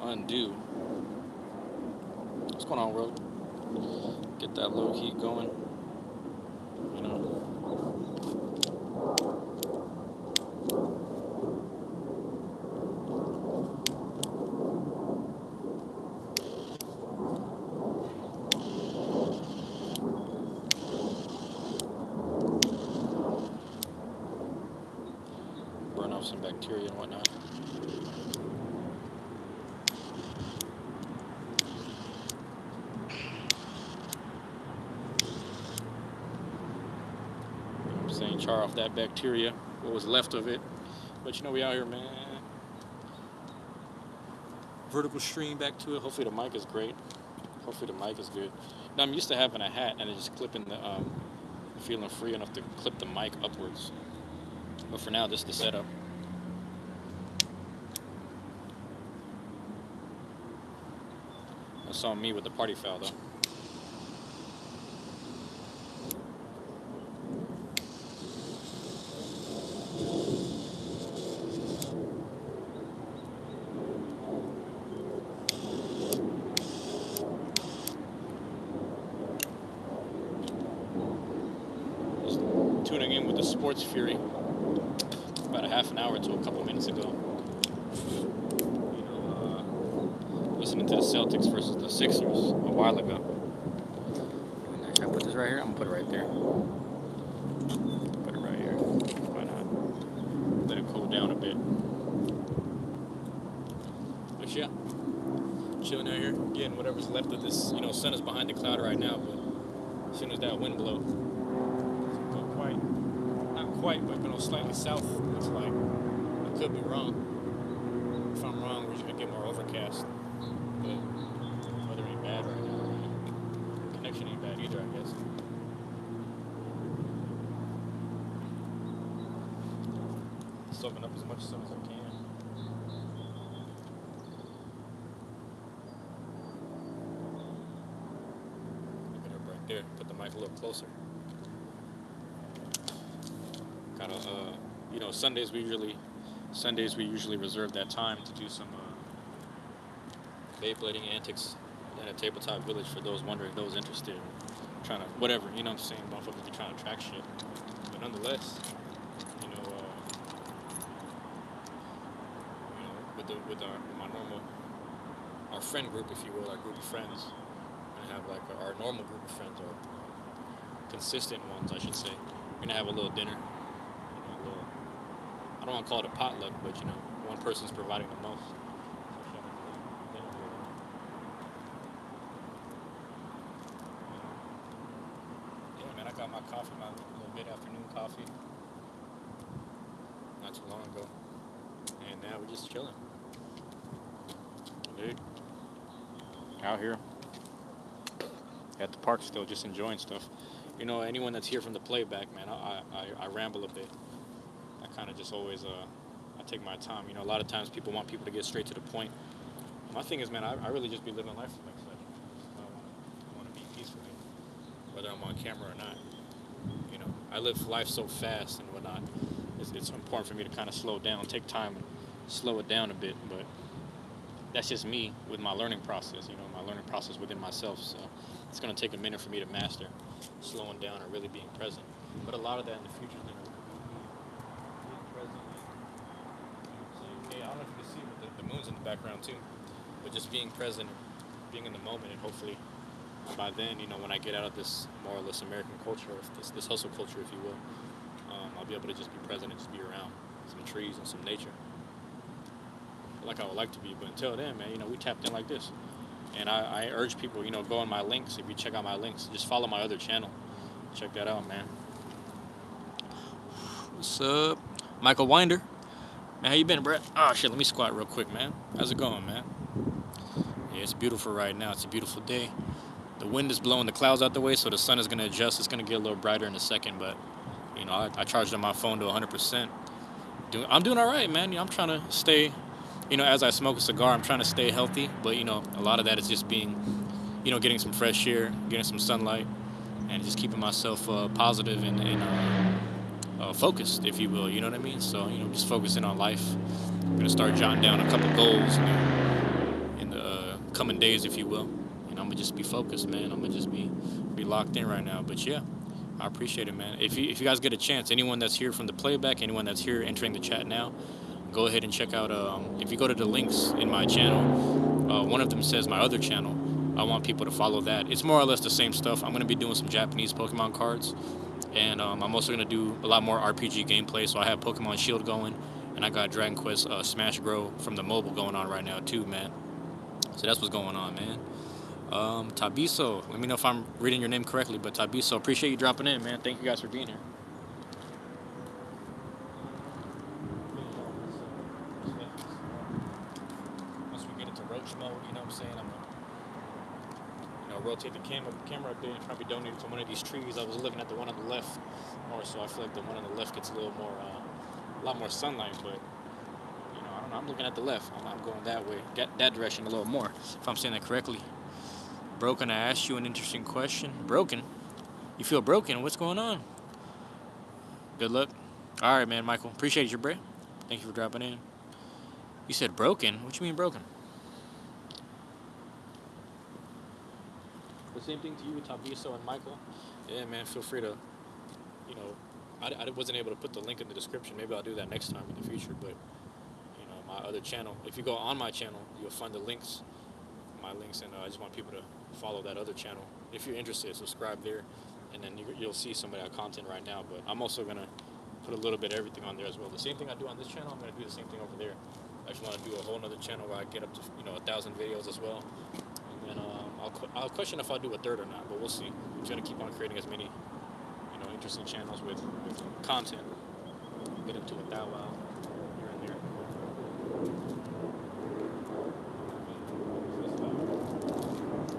undo. What's going on, world? Get that low heat going. You know. Burn off some bacteria and whatnot. I'm saying char off that bacteria, what was left of it. But you know, we out here, man. Vertical stream back to it. Hopefully the mic is great. Hopefully the mic is good. Now I'm used to having a hat and then just clipping the, feeling free enough to clip the mic upwards. But for now, this is the setup. That's on me with the party foul, though. Just tuning in with the Sports Fury about a half an hour to a couple minutes ago. You know, listening to the Celtics versus the Sixers a while ago. Should I put this right here? I'm gonna put it right there. Put it right here. Why not? Let it cool down a bit. But yeah, chilling out here, getting whatever's left of this. You know, sun is behind the cloud right now, but as soon as that wind blows, it's go quite, not quite, but slightly south. Looks like. I could be wrong. If I'm wrong, we're just gonna get more overcast. But weather ain't bad right now. Connection ain't bad either, I guess. Soaking up as much sun as I can. Look it up right there. Put the mic a little closer. Kind of, you know, Sundays we usually reserve that time to do some Beyblading antics at a tabletop village for those wondering, those interested, trying to whatever, you know what I'm saying, motherfuckers be trying to track shit. But nonetheless, you know, with our friend group, if you will, our group of friends, and have like our normal group of friends or consistent ones, I should say. We're gonna have a little dinner. I don't want to call it a potluck, but you know, one person's providing the most. Yeah, man, I got my coffee, my little mid-afternoon coffee, not too long ago, and now we're just chilling, dude. Out here at the park, still just enjoying stuff. You know, anyone that's here from the playback, man, I ramble a bit. I kind of just always, I take my time. You know, a lot of times people want people to get straight to the point. My thing is, man, I really just be living life like such. I want to be peacefully, whether I'm on camera or not. You know, I live life so fast and whatnot. It's important for me to kind of slow down, take time and slow it down a bit. But that's just me with my learning process, you know, my learning process within myself. So it's going to take a minute for me to master slowing down and really being present. But a lot of that in the future is going to I don't know if you can see, but the moon's in the background too. But just being present, being in the moment, and hopefully by then, you know, when I get out of this more or less American culture, this hustle culture, if you will, I'll be able to just be present and just be around some trees and some nature, like I would like to be. But until then, man, you know, we tapped in like this. And I urge people, you know, go on my links. If you check out my links, just follow my other channel. Check that out, man. What's up? Michael Winder. Man, how you been, Brett? Oh, shit, let me squat real quick, man. How's it going, man? Yeah, it's beautiful right now. It's a beautiful day. The wind is blowing the clouds out the way, so the sun is going to adjust. It's going to get a little brighter in a second, but, you know, I charged up my phone to 100%. I'm doing all right, man. You know, I'm trying to stay, you know, as I smoke a cigar, I'm trying to stay healthy, but, you know, a lot of that is just being, you know, getting some fresh air, getting some sunlight, and just keeping myself positive and focused, if you will, you know what I mean? So, you know, just focusing on life. I'm going to start jotting down a couple goals coming days, if you will. And I'm gonna just be focused, man. I'm gonna just be locked in right now. But yeah, I appreciate it, man. If you guys get a chance, anyone that's here from the playback, anyone that's here entering the chat now, go ahead and check out. If you go to the links in my channel, one of them says my other channel. I want people to follow that. It's more or less the same stuff. I'm gonna be doing some Japanese Pokemon cards, and I'm also gonna do a lot more RPG gameplay. So I have Pokemon Shield going, and I got Dragon Quest Smash Grow from the mobile going on right now too, man. So that's what's going on, man. Tabiso, let me know if I'm reading your name correctly, but Tabiso, appreciate you dropping in, man. Thank you guys for being here. Once we get into roach mode, you know what I'm saying? I'm gonna, rotate the camera a bit and probably donate it to one of these trees. I was looking at the one on the left more, so I feel like the one on the left gets a little more, a lot more sunlight, but I don't know. I'm looking at the left. I'm going that way, that direction a little more, if I'm saying that correctly. Broken, I asked you an interesting question. Broken? You feel broken? What's going on? Good luck. All right, man, Michael. Appreciate your break. Thank you for dropping in. You said broken? What you mean broken? The same thing to you, Tabiso and Michael. Yeah, man, feel free to, I wasn't able to put the link in the description. Maybe I'll do that next time in the future, but, my other channel, if you go on my channel, you'll find the links, my links, and I just want people to follow that other channel. If you're interested, subscribe there, and then you'll see some of that content right now, but I'm also going to put a little bit of everything on there as well. The same thing I do on this channel, I'm going to do the same thing over there. I just want to do a whole other channel where I get up to 1,000 videos as well, and then I'll question if I'll do a third or not, but we'll see. I'm trying to keep on creating as many interesting channels with content. Get into a thou wow here and there.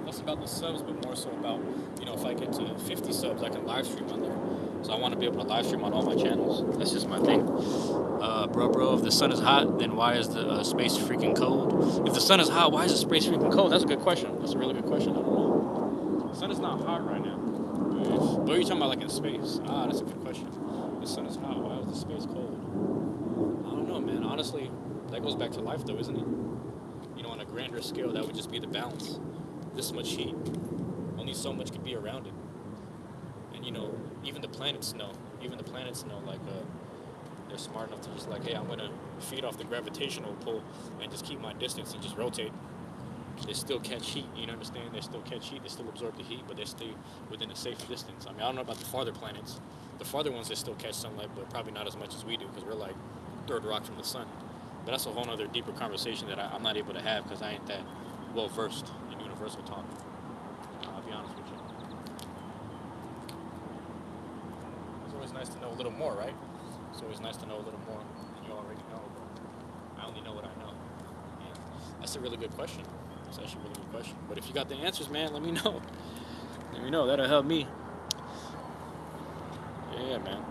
Less about the subs, but more so about, if I get to 50 subs, I can live stream on there. So I want to be able to live stream on all my channels. That's just my thing. Bro, if the sun is hot, then why is the space freaking cold? If the sun is hot, why is the space freaking cold? That's a good question. That's a really good question. I don't know. The sun is not hot right now. What are you talking about, like in space? That's a good question. The sun is hot. Why is the space cold? I don't know, man. Honestly, that goes back to life, though, isn't it? On a grander scale, that would just be the balance. This much heat, only so much could be around it. And even the planets know. Like they're smart enough to just like, hey, I'm gonna feed off the gravitational pull and just keep my distance and just rotate. They still catch heat, understand? They still catch heat, they still absorb the heat, but they stay within a safe distance. I don't know about the farther planets. The farther ones, they still catch sunlight, but probably not as much as we do, because we're like third rock from the sun. But that's a whole other deeper conversation that I'm not able to have, because I ain't that well versed in universal talk. I'll be honest with you. It's always nice to know a little more, right? It's always nice to know a little more than you already know. I only know what I know. And that's a really good question. It's actually a really good question. But if you got the answers, man, let me know. Let me know. That'll help me. Yeah, man.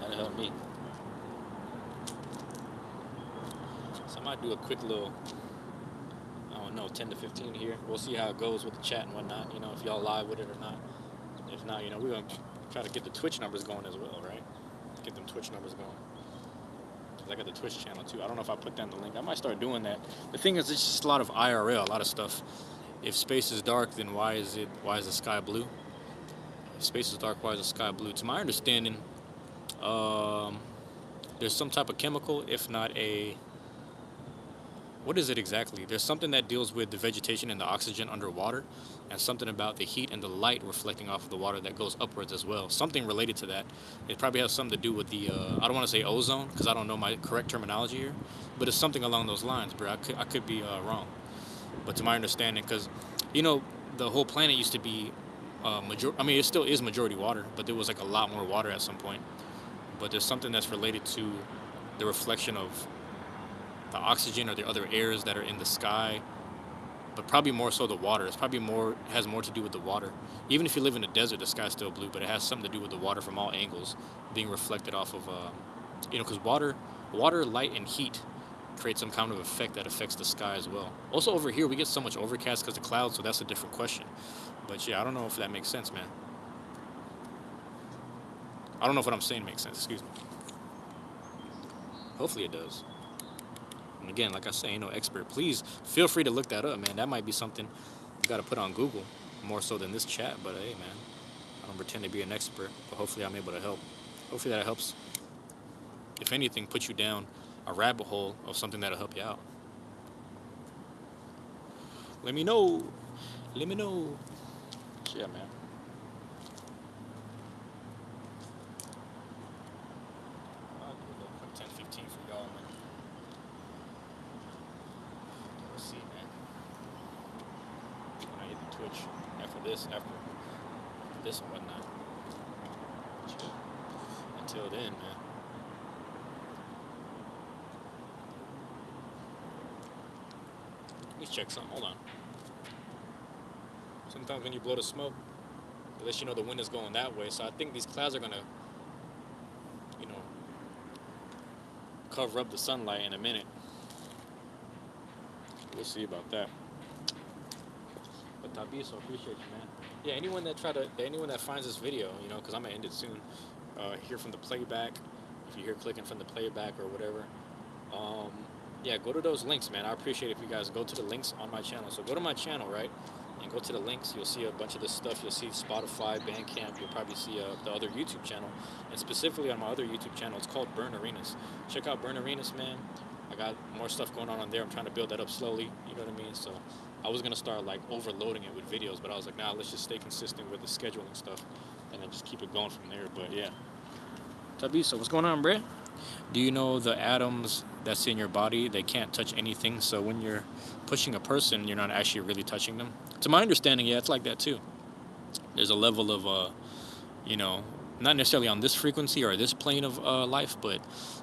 That'll help me. So I might do a quick little, 10 to 15 here. We'll see how it goes with the chat and whatnot, if y'all live with it or not. If not, we're going to try to get the Twitch numbers going as well, right? Get them Twitch numbers going. I got the Twitch channel too. I don't know if I put that in the link. I might start doing that. The thing is, it's just a lot of IRL, a lot of stuff. If space is dark, then why is the sky blue? If space is dark, why is the sky blue? To my understanding, there's some type of chemical, if not what is it exactly? There's something that deals with the vegetation and the oxygen underwater, and something about the heat and the light reflecting off of the water that goes upwards as well. Something related to that. It probably has something to do with the, I don't want to say ozone, because I don't know my correct terminology here, but it's something along those lines, bro. I could be wrong. But to my understanding, because, the whole planet used to be, it still is majority water, but there was like a lot more water at some point. But there's something that's related to the reflection of the oxygen or the other airs that are in the sky, but probably more so the water. It's probably has more to do with the water. Even if you live in a desert, the sky's still blue, but it has something to do with the water from all angles being reflected off of, because water, light, and heat create some kind of effect that affects the sky as well. Also over here, we get so much overcast because of clouds, so that's a different question. But yeah, I don't know if that makes sense, man. I don't know if what I'm saying makes sense, excuse me. Hopefully it does. And again, like I say, ain't no expert. Please feel free to look that up, man. That might be something you got to put on Google more so than this chat. But hey, man, I don't pretend to be an expert, but hopefully I'm able to help. Hopefully that helps, if anything, put you down a rabbit hole of something that'll help you out. Let me know. Let me know. Yeah, man. I'll do a little quick 10, 15 for y'all, man. Let's see, man. When I hit the Twitch after this and whatnot. Chill. Until then, man. Let me check something. Hold on. Sometimes when you blow the smoke, at least you know the wind is going that way. So I think these clouds are gonna, you know, cover up the sunlight in a minute. We'll see about that. But Tabiso, appreciate you, man. Yeah, anyone that finds this video, you know, because I'm gonna end it soon. Hear from the playback. If you hear clicking from the playback or whatever, yeah, go to those links, man. I appreciate it if you guys go to the links on my channel. So go to my channel, right? And go to the links. You'll see a bunch of this stuff. You'll see Spotify, Bandcamp. You'll probably see the other YouTube channel. And specifically on my other YouTube channel, it's called Burn Arenas. Check out Burn Arenas, man. I got more stuff going on there. I'm trying to build that up slowly. You know what I mean? So I was going to start like overloading it with videos, but I was like, nah, let's just stay consistent with the scheduling stuff and then just keep it going from there. But yeah. Tabiso, what's going on, bruh? Do you know the atoms that's in your body, they can't touch anything? So when you're pushing a person, you're not actually really touching them? To my understanding, yeah, it's like that too. There's a level of, you know, not necessarily on this frequency or this plane of life, but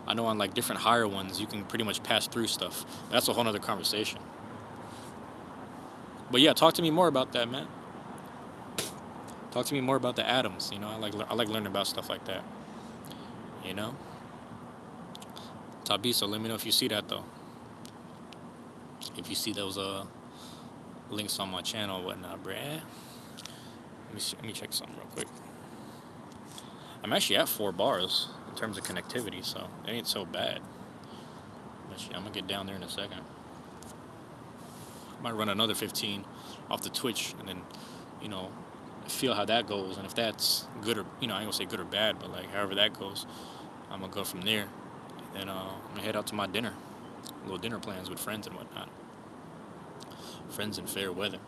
I know on like different higher ones, you can pretty much pass through stuff. That's a whole nother conversation. But yeah, talk to me more about that, man. Talk to me more about the atoms. You know, I like learning about stuff like that. You know? Tabiso, let me know if you see that though. If you see those links on my channel and whatnot, bruh. Let me check something real quick. I'm actually at 4 bars in terms of connectivity, so it ain't so bad. I'm gonna get down there in a second. Might run another 15 off the Twitch and then, you know, feel how that goes. And if that's good or, you know, I ain't gonna say good or bad, but like however that goes, I'm gonna go from there. And I'm gonna head out to my dinner. Little dinner plans with friends and whatnot. Friends in fair weather.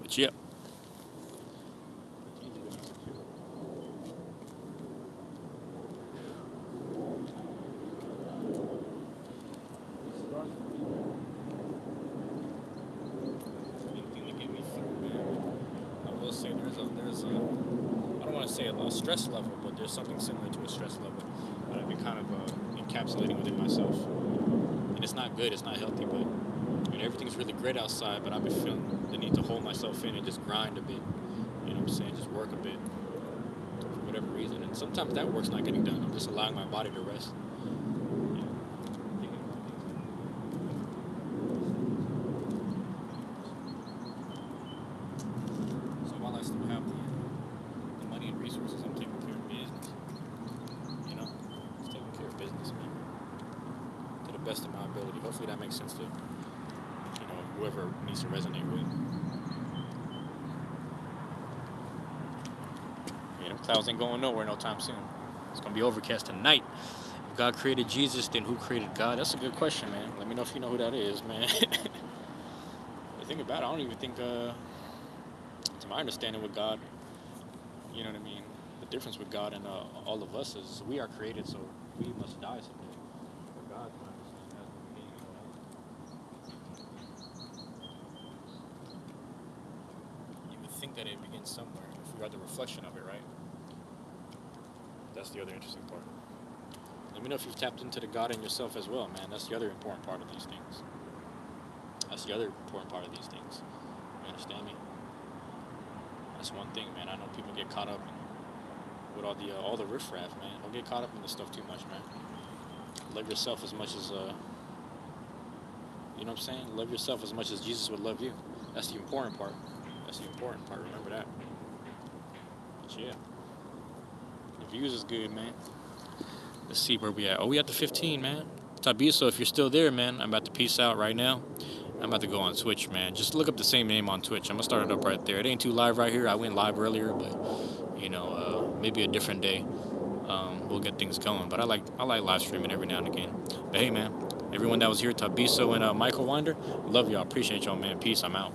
But yeah. A stress level, but there's something similar to a stress level that I've been kind of encapsulating within myself. And it's not good, it's not healthy, but I mean, everything's really great outside, but I've been feeling the need to hold myself in and just grind a bit. You know what I'm saying? Just work a bit for whatever reason. And sometimes that work's not getting done. I'm just allowing my body to rest. Hopefully that makes sense to, you know, whoever needs to resonate with. You know, clouds ain't going nowhere no time soon. It's gonna be overcast tonight. If God created Jesus, then who created God? That's a good question, man. Let me know if you know who that is, man. The thing about it, I don't even think, to my understanding with God, you know what I mean? The difference with God and all of us is we are created, so we must die someday. For God, think that it begins somewhere if we are the reflection of it, right? That's the other interesting part. Let me know if you've tapped into the God in yourself as well, man. That's the other important part of these things. That's the other important part of these things. You understand me? That's one thing, man. I know people get caught up in with all the riffraff, man. Don't get caught up in this stuff too much, man. Love yourself as much as you know what I'm saying? Love yourself as much as Jesus would love you. That's the important part. That's the important part. Remember that. But yeah. The views is good, man. Let's see where we at. Oh, we at the 15, man. Tabiso, if you're still there, man, I'm about to peace out right now. I'm about to go on Twitch, man. Just look up the same name on Twitch. I'm going to start it up right there. It ain't too live right here. I went live earlier, but, you know, maybe a different day. We'll get things going. But I like live streaming every now and again. But, hey, man, everyone that was here, Tabiso and Michael Winder, love y'all. Appreciate y'all, man. Peace. I'm out.